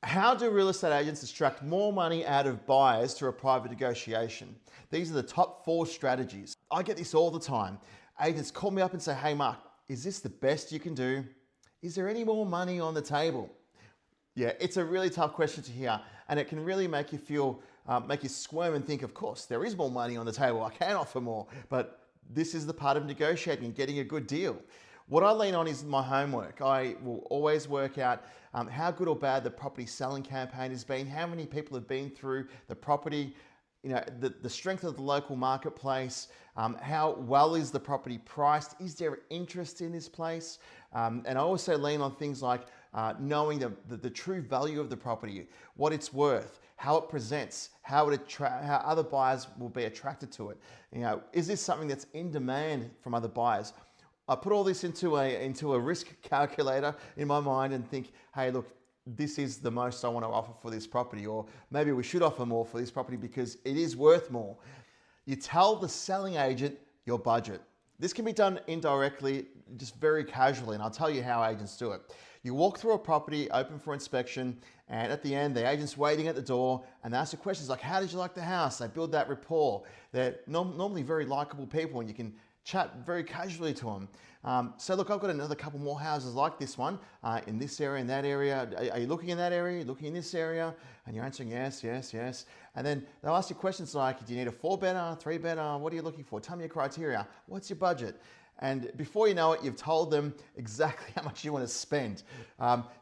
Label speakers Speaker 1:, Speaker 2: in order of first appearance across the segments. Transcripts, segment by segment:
Speaker 1: How do real estate agents extract more money out of buyers through a private negotiation? These are the top 4 strategies. I get this all the time. Agents call me up and say, hey Mark, is this the best you can do? Is there any more money on the table? Yeah, it's a really tough question to hear, and it can really make you feel, make you squirm and think, of course, there is more money on the table. I can offer more, but this is the part of negotiating and getting a good deal. What I lean on is my homework. I will always work out how good or bad the property selling campaign has been, how many people have been through the property, the strength of the local marketplace, how well is the property priced, is there interest in this place? And I also lean on things like knowing the true value of the property, what it's worth, how it presents, how other buyers will be attracted to it. Is this something that's in demand from other buyers? I put all this into a risk calculator in my mind and think, hey, look, this is the most I want to offer for this property, or maybe we should offer more for this property because it is worth more. You tell the selling agent your budget. This can be done indirectly, just very casually, and I'll tell you how agents do it. You walk through a property, open for inspection, and at the end, the agent's waiting at the door and they ask you questions like, how did you like the house? They build that rapport. They're normally very likable people, and you can chat very casually to them. So look, I've got another couple more houses like this one in this area, in that area. Are you looking in that area? Are you looking in this area? And you're answering yes, yes, yes. And then they'll ask you questions like, do you need a 4-bedder, 3-bedder? What are you looking for? Tell me your criteria. What's your budget? And before you know it, you've told them exactly how much you want to spend.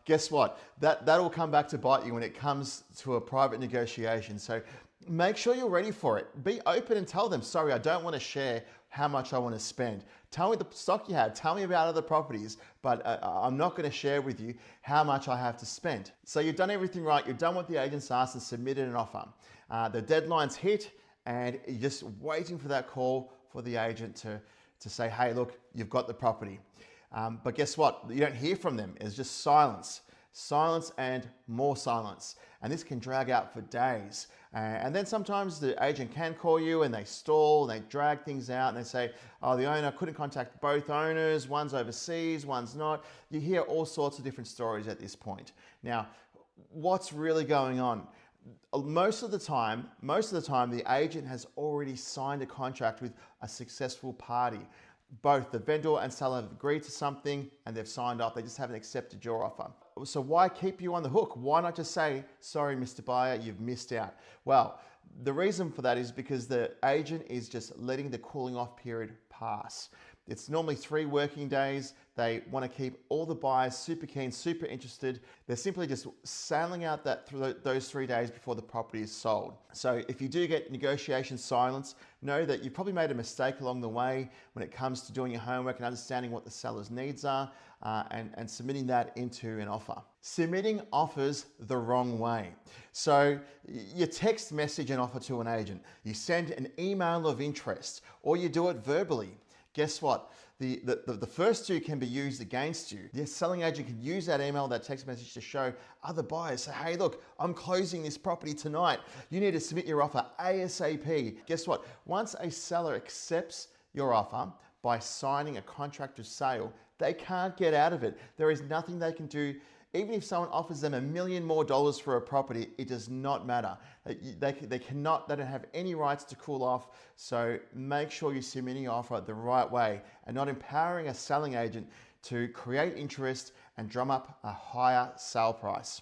Speaker 1: Guess what? That'll come back to bite you when it comes to a private negotiation. So make sure you're ready for it. Be open and tell them, sorry, I don't want to share how much I want to spend. Tell me the stock you have, tell me about other properties, but I'm not going to share with you how much I have to spend. So you've done everything right, you've done what the agent's asked and submitted an offer. The deadline's hit and you're just waiting for that call for the agent to say, hey, look, you've got the property. But guess what? You don't hear from them. It's just silence. Silence and more silence. And this can drag out for days. And then sometimes the agent can call you and they stall, and they drag things out and they say, oh, the owner couldn't contact both owners, one's overseas, one's not. You hear all sorts of different stories at this point. Now, what's really going on? Most of the time, the agent has already signed a contract with a successful party. Both the vendor and seller have agreed to something and they've signed off. They just haven't accepted your offer. So why keep you on the hook? Why not just say, sorry, Mr. Buyer, you've missed out? Well, the reason for that is because the agent is just letting the cooling off period pass. It's normally 3 working days. They want to keep all the buyers super keen, super interested. They're simply just sailing out those 3 days before the property is sold. So if you do get negotiation silence, know that you've probably made a mistake along the way when it comes to doing your homework and understanding what the seller's needs are and submitting that into an offer. Submitting offers the wrong way. So you text message an offer to an agent, you send an email of interest, or you do it verbally. Guess what? The first 2 can be used against you. The selling agent can use that email, that text message to show other buyers, say, hey, look, I'm closing this property tonight. You need to submit your offer ASAP. Guess what? Once a seller accepts your offer by signing a contract of sale, they can't get out of it. There is nothing they can do. Even if someone offers them $1 million more for a property, it does not matter. They don't have any rights to cool off. So make sure you're submitting your offer the right way and not empowering a selling agent to create interest and drum up a higher sale price.